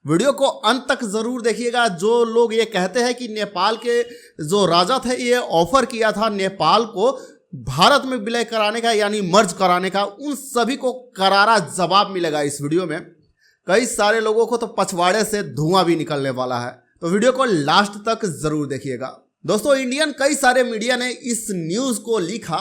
Video को अंत तक जरूर देखिएगा। जो लोग ये कहते हैं कि नेपाल के जो राजा थे ये ऑफर किया था नेपाल को भारत में विलय कराने का यानी मर्ज कराने का, उन सभी को करारा जवाब मिलेगा इस वीडियो में। कई सारे लोगों को तो पछवाड़े से धुआं भी निकलने वाला है, तो वीडियो को लास्ट तक जरूर देखिएगा। दोस्तों, इंडियन कई सारे मीडिया ने इस न्यूज को लिखा,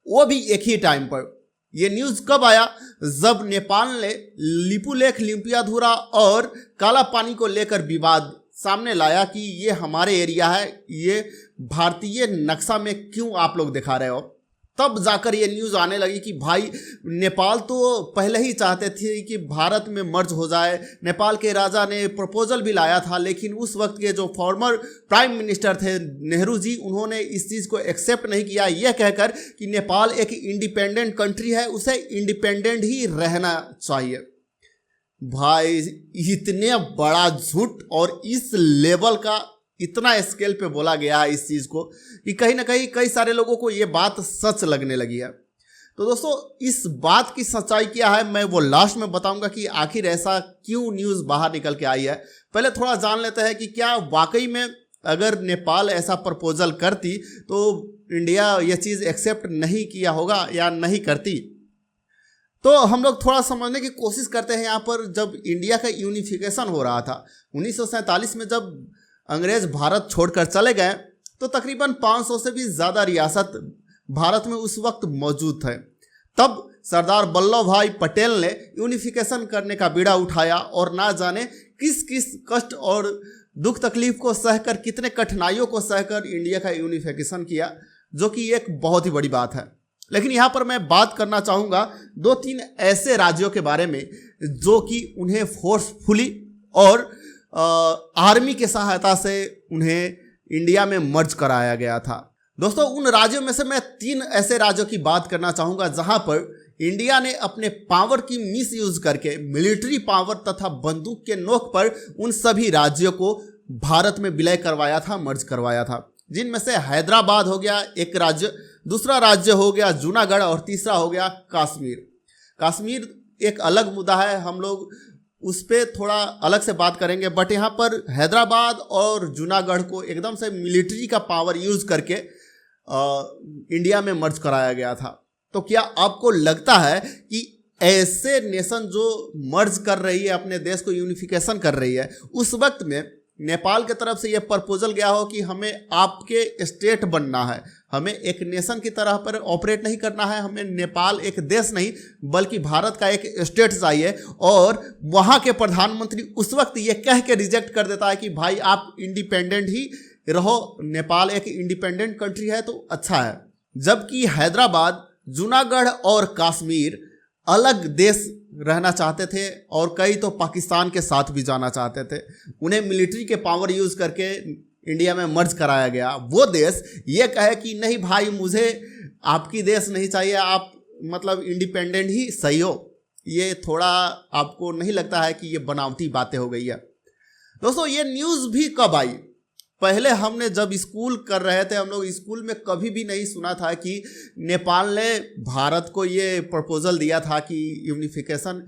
वो भी एक ही टाइम पर। ये न्यूज कब आया? जब नेपाल ने लिपुलेख, लिम्पियाधुरा और काला पानी को लेकर विवाद सामने लाया कि ये हमारे एरिया है, ये भारतीय नक्शा में क्यों आप लोग दिखा रहे हो। तब जाकर ये न्यूज़ आने लगी कि भाई नेपाल तो पहले ही चाहते थे कि भारत में मर्ज हो जाए। नेपाल के राजा ने प्रपोजल भी लाया था, लेकिन उस वक्त के जो फॉर्मर प्राइम मिनिस्टर थे नेहरू जी, उन्होंने इस चीज़ को एक्सेप्ट नहीं किया, यह कहकर कि नेपाल एक इंडिपेंडेंट कंट्री है, उसे इंडिपेंडेंट ही रहना चाहिए। भाई इतने बड़ा झूठ और इस लेवल का इतना स्केल पे बोला गया है इस चीज़ को कि कहीं ना कहीं कई सारे लोगों को ये बात सच लगने लगी है। तो दोस्तों, इस बात की सच्चाई क्या है मैं वो लास्ट में बताऊंगा कि आखिर ऐसा क्यों न्यूज़ बाहर निकल के आई है। पहले थोड़ा जान लेते हैं कि क्या वाकई में अगर नेपाल ऐसा प्रपोजल करती तो इंडिया ये चीज़ एक्सेप्ट नहीं किया होगा या नहीं करती। तो हम लोग थोड़ा समझने की कोशिश करते हैं। यहाँ पर जब इंडिया का यूनिफिकेशन हो रहा था 1947 में, जब अंग्रेज भारत छोड़कर चले गए, तो तकरीबन 500 से भी ज़्यादा रियासत भारत में उस वक्त मौजूद थे। तब सरदार वल्लभ भाई पटेल ने यूनिफिकेशन करने का बीड़ा उठाया और ना जाने किस किस कष्ट और दुख तकलीफ को सहकर, कितने कठिनाइयों को सहकर इंडिया का यूनिफिकेशन किया, जो कि एक बहुत ही बड़ी बात है। लेकिन यहाँ पर मैं बात करना चाहूँगा 2-3 ऐसे राज्यों के बारे में जो कि उन्हें फोर्सफुली और आर्मी के सहायता से उन्हें इंडिया में मर्ज कराया गया था। दोस्तों, उन राज्यों में से मैं 3 ऐसे राज्यों की बात करना चाहूँगा जहाँ पर इंडिया ने अपने पावर की मिस यूज करके, मिलिट्री पावर तथा बंदूक के नोक पर उन सभी राज्यों को भारत में विलय करवाया था, मर्ज करवाया था। जिनमें से हैदराबाद हो गया एक राज्य, दूसरा राज्य हो गया जूनागढ़ और तीसरा हो गया कश्मीर। कश्मीर एक अलग मुद्दा है, हम लोग उस पर थोड़ा अलग से बात करेंगे। बट यहाँ पर हैदराबाद और जूनागढ़ को एकदम से मिलिट्री का पावर यूज करके इंडिया में मर्ज कराया गया था। तो क्या आपको लगता है कि ऐसे नेशन जो मर्ज कर रही है, अपने देश को यूनिफिकेशन कर रही है, उस वक्त में नेपाल की तरफ से यह प्रपोजल गया हो कि हमें आपके स्टेट बनना है, हमें एक नेशन की तरह पर ऑपरेट नहीं करना है, हमें नेपाल एक देश नहीं बल्कि भारत का एक स्टेट चाहिए, और वहाँ के प्रधानमंत्री उस वक्त ये कह के रिजेक्ट कर देता है कि भाई आप इंडिपेंडेंट ही रहो, नेपाल एक इंडिपेंडेंट कंट्री है तो अच्छा है। जबकि हैदराबाद, जूनागढ़ और कश्मीर अलग देश रहना चाहते थे और कई तो पाकिस्तान के साथ भी जाना चाहते थे। उन्हें मिलिट्री के पावर यूज़ करके इंडिया में मर्ज कराया गया। वो देश ये कहे कि नहीं भाई, मुझे आपकी देश नहीं चाहिए, आप मतलब इंडिपेंडेंट ही सही हो। ये थोड़ा आपको नहीं लगता है कि ये बनावटी बातें हो गई है? दोस्तों, ये न्यूज़ भी कब आई? पहले हमने जब स्कूल कर रहे थे, हम लोग स्कूल में कभी भी नहीं सुना था कि नेपाल ने भारत को ये प्रपोजल दिया था कि यूनिफिकेशन,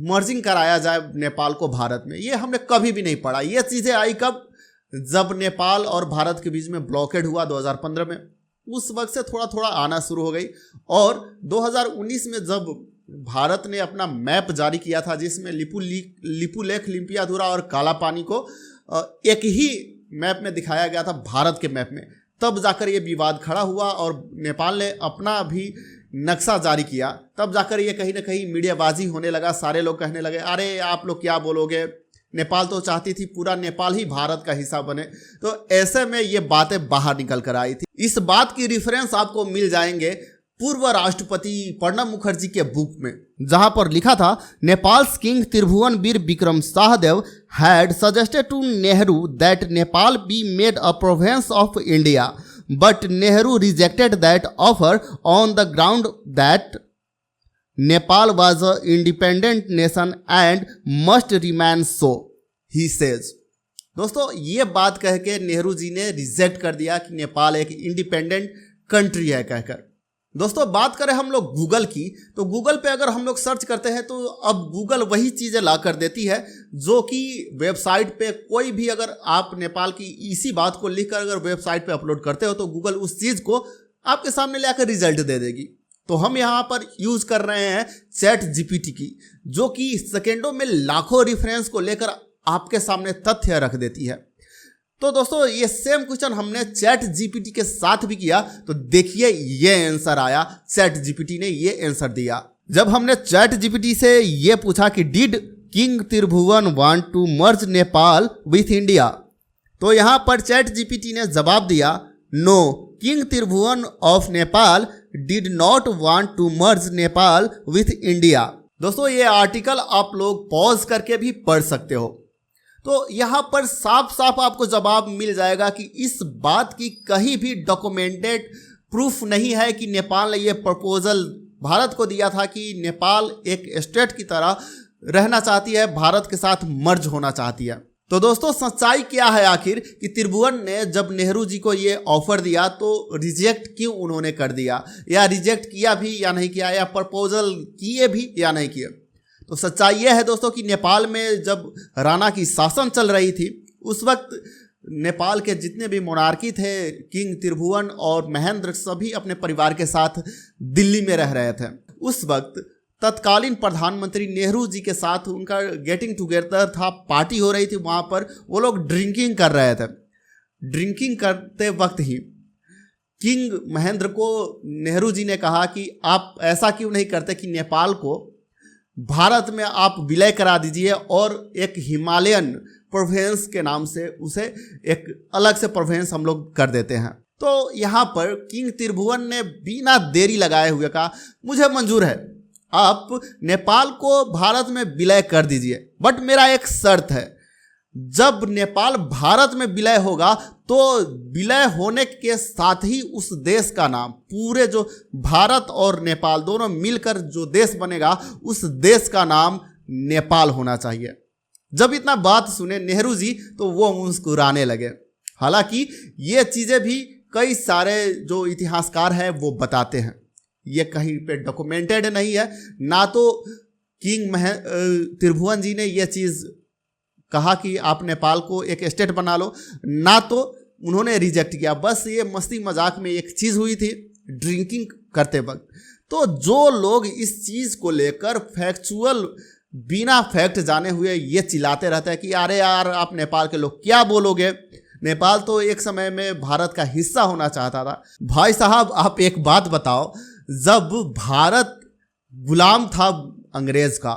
मर्जिंग कराया जाए नेपाल को भारत में। ये हमने कभी भी नहीं पढ़ा। ये चीज़ें आई कब? जब नेपाल और भारत के बीच में ब्लॉकेड हुआ 2015 में, उस वक्त से थोड़ा थोड़ा आना शुरू हो गई। और 2019 में जब भारत ने अपना मैप जारी किया था जिसमें लिपुलेख, लिम्पियाधुरा और काला पानी को एक ही मैप में दिखाया गया था, भारत के मैप में, तब जाकर ये विवाद खड़ा हुआ और नेपाल ने अपना भी नक्शा जारी किया। तब जाकर ये कहीं ना कहीं मीडियाबाजी होने लगा। सारे लोग कहने लगे अरे आप लोग क्या बोलोगे, नेपाल तो चाहती थी पूरा नेपाल ही भारत का हिस्सा बने। तो ऐसे में ये बातें बाहर निकल कर आई थी। इस बात की रिफरेंस आपको मिल जाएंगे पूर्व राष्ट्रपति प्रणब मुखर्जी के बुक में, जहां पर लिखा था Nepal's king Tribhuvan Bir Bikram Shah Dev had suggested to Nehru that Nepal be made a province of India, but Nehru rejected that offer on the ground that Nepal was an independent nation and must remain so, he says. दोस्तों, ये बात कह के नेहरू जी ने reject कर दिया कि नेपाल एक इंडिपेंडेंट कंट्री है कहकर। दोस्तों बात करें हम लोग गूगल की, तो गूगल पे अगर हम लोग सर्च करते हैं तो अब गूगल वही चीज़ें ला कर देती है जो कि वेबसाइट पे कोई भी, अगर आप नेपाल की इसी बात को लिखकर अगर वेबसाइट पे अपलोड करते हो तो गूगल उस चीज़ को आपके सामने लाकर रिजल्ट दे देगी। तो हम यहाँ पर यूज़ कर रहे हैं चैट जीपीटी की, जो कि सेकेंडों में लाखों रेफरेंस को लेकर आपके सामने तथ्य रख देती है। तो दोस्तों ये सेम क्वेश्चन हमने चैट जीपीटी के साथ भी किया, तो देखिए ये आंसर आया, चैट जीपीटी ने ये आंसर दिया। जब हमने चैट जीपीटी से ये पूछा कि did king Tribhuvan want to merge Nepal with India, तो यहाँ पर चैट जीपीटी ने जवाब दिया, no, king Tribhuvan of Nepal did not want to merge Nepal with India. दोस्तों ये आर्टिकल आप लोग पॉज करके भी पढ़ सकते हो। तो यहाँ पर साफ साफ आपको जवाब मिल जाएगा कि इस बात की कहीं भी डॉक्यूमेंटेड प्रूफ नहीं है कि नेपाल ने ये प्रपोजल भारत को दिया था कि नेपाल एक स्टेट की तरह रहना चाहती है, भारत के साथ मर्ज होना चाहती है। तो दोस्तों सच्चाई क्या है आखिर कि त्रिभुवन ने जब नेहरू जी को ये ऑफर दिया तो रिजेक्ट क्यों उन्होंने कर दिया, या रिजेक्ट किया भी या नहीं किया, या प्रपोजल किए भी या नहीं किए। तो सच्चाई यह है दोस्तों कि नेपाल में जब राणा की शासन चल रही थी उस वक्त नेपाल के जितने भी मोनार्की थे, किंग त्रिभुवन और महेंद्र, सभी अपने परिवार के साथ दिल्ली में रह रहे थे। उस वक्त तत्कालीन प्रधानमंत्री नेहरू जी के साथ उनका गेटिंग टुगेदर था, पार्टी हो रही थी वहाँ पर, वो लोग ड्रिंकिंग कर रहे थे। ड्रिंकिंग करते वक्त ही किंग महेंद्र को नेहरू जी ने कहा कि आप ऐसा क्यों नहीं करते कि नेपाल को भारत में आप विलय करा दीजिए और एक हिमालयन प्रोविंस के नाम से उसे एक अलग से प्रोविंस हम लोग कर देते हैं। तो यहाँ पर किंग त्रिभुवन ने बिना देरी लगाए हुए कहा, मुझे मंजूर है, आप नेपाल को भारत में विलय कर दीजिए, बट मेरा एक शर्त है, जब नेपाल भारत में विलय होगा तो विलय होने के साथ ही उस देश का नाम, पूरे जो भारत और नेपाल दोनों मिलकर जो देश बनेगा उस देश का नाम नेपाल होना चाहिए। जब इतना बात सुने नेहरू जी तो वो मुस्कुराने लगे। हालांकि ये चीज़ें भी कई सारे जो इतिहासकार हैं वो बताते हैं, ये कहीं पे डॉक्यूमेंटेड नहीं है, ना तो किंग त्रिभुवन जी ने यह चीज़ कहा कि आप नेपाल को एक स्टेट बना लो, ना तो उन्होंने रिजेक्ट किया, बस ये मस्ती मजाक में एक चीज़ हुई थी ड्रिंकिंग करते वक्त। तो जो लोग इस चीज़ को लेकर फैक्चुअल बिना फैक्ट जाने हुए ये चिल्लाते रहते हैं कि अरे यार आप नेपाल के लोग क्या बोलोगे, नेपाल तो एक समय में भारत का हिस्सा होना चाहता था। भाई साहब आप एक बात बताओ, जब भारत गुलाम था अंग्रेज का,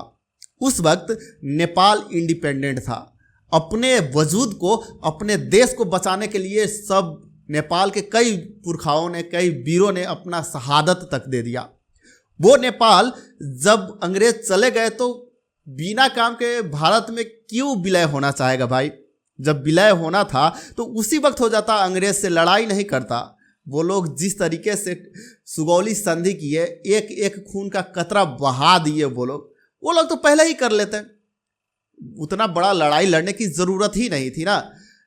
उस वक्त नेपाल इंडिपेंडेंट था। अपने वजूद को, अपने देश को बचाने के लिए सब नेपाल के कई पुरखाओं ने, कई वीरों ने अपना शहादत तक दे दिया। वो नेपाल जब अंग्रेज चले गए तो बिना काम के भारत में क्यों विलय होना चाहेगा भाई? जब विलय होना था तो उसी वक्त हो जाता, अंग्रेज से लड़ाई नहीं करता। वो लोग जिस तरीके से सुगौली संधि किए, एक एक खून का कतरा बहा दिए वो लोग तो पहले ही कर लेते, उतना बड़ा लड़ाई लड़ने की ज़रूरत ही नहीं थी ना।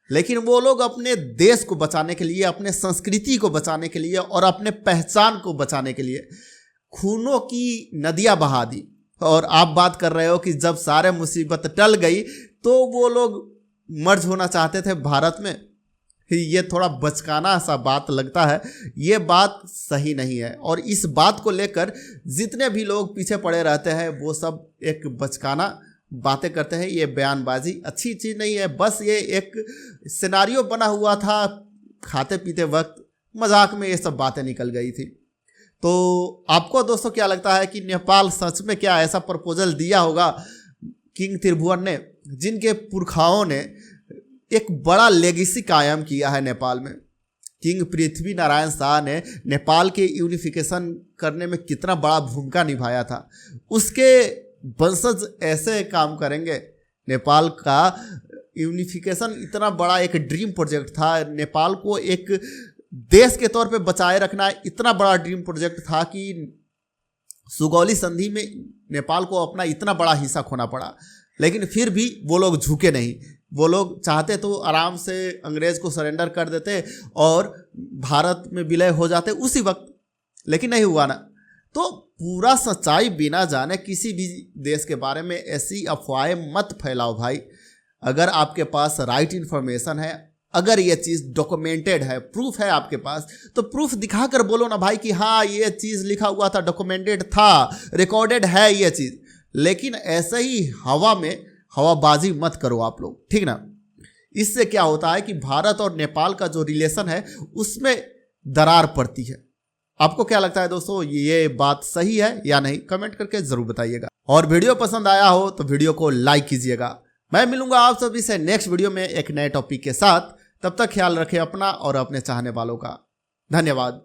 लेकिन वो लोग अपने देश को बचाने के लिए, अपने संस्कृति को बचाने के लिए और अपने पहचान को बचाने के लिए खूनों की नदियाँ बहा दी। और आप बात कर रहे हो कि जब सारे मुसीबत टल गई तो वो लोग मर्ज होना चाहते थे भारत में। ये थोड़ा बचकाना सा बात लगता है, ये बात सही नहीं है। और इस बात को लेकर जितने भी लोग पीछे पड़े रहते हैं वो सब एक बचकाना बातें करते हैं। ये बयानबाजी अच्छी चीज़ नहीं है, बस ये एक सिनारियो बना हुआ था, खाते पीते वक्त मजाक में ये सब बातें निकल गई थी। तो आपको दोस्तों क्या लगता है कि नेपाल सच में क्या ऐसा प्रपोजल दिया होगा किंग त्रिभुवन ने, जिनके पुरखाओं ने एक बड़ा लेगेसी कायम किया है नेपाल में? किंग पृथ्वी नारायण शाह ने नेपाल के यूनिफिकेशन करने में कितना बड़ा भूमिका निभाया था, उसके वंशज ऐसे काम करेंगे। नेपाल का यूनिफिकेशन इतना बड़ा एक ड्रीम प्रोजेक्ट था, नेपाल को एक देश के तौर पे बचाए रखना इतना बड़ा ड्रीम प्रोजेक्ट था कि सुगौली संधि में नेपाल को अपना इतना बड़ा हिस्सा खोना पड़ा। लेकिन फिर भी वो लोग झुके नहीं, वो लोग चाहते तो आराम से अंग्रेज़ को सरेंडर कर देते और भारत में विलय हो जाते उसी वक्त। लेकिन नहीं हुआ ना। तो पूरा सच्चाई बिना जाने किसी भी देश के बारे में ऐसी अफवाहें मत फैलाओ भाई। अगर आपके पास राइट इन्फॉर्मेशन है, अगर ये चीज़ डॉक्यूमेंटेड है, प्रूफ है आपके पास, तो प्रूफ दिखाकर बोलो ना भाई कि हाँ ये चीज़ लिखा हुआ था, डॉक्यूमेंटेड था, रिकॉर्डेड है ये चीज़। लेकिन ऐसे ही हवा में हवाबाजी मत करो आप लोग, ठीक ना। इससे क्या होता है कि भारत और नेपाल का जो रिलेशन है उसमें दरार पड़ती है। आपको क्या लगता है दोस्तों, ये बात सही है या नहीं? कमेंट करके जरूर बताइएगा। और वीडियो पसंद आया हो तो वीडियो को लाइक कीजिएगा। मैं मिलूंगा आप सभी से नेक्स्ट वीडियो में एक नए टॉपिक के साथ। तब तक ख्याल रखें अपना और अपने चाहने वालों का। धन्यवाद।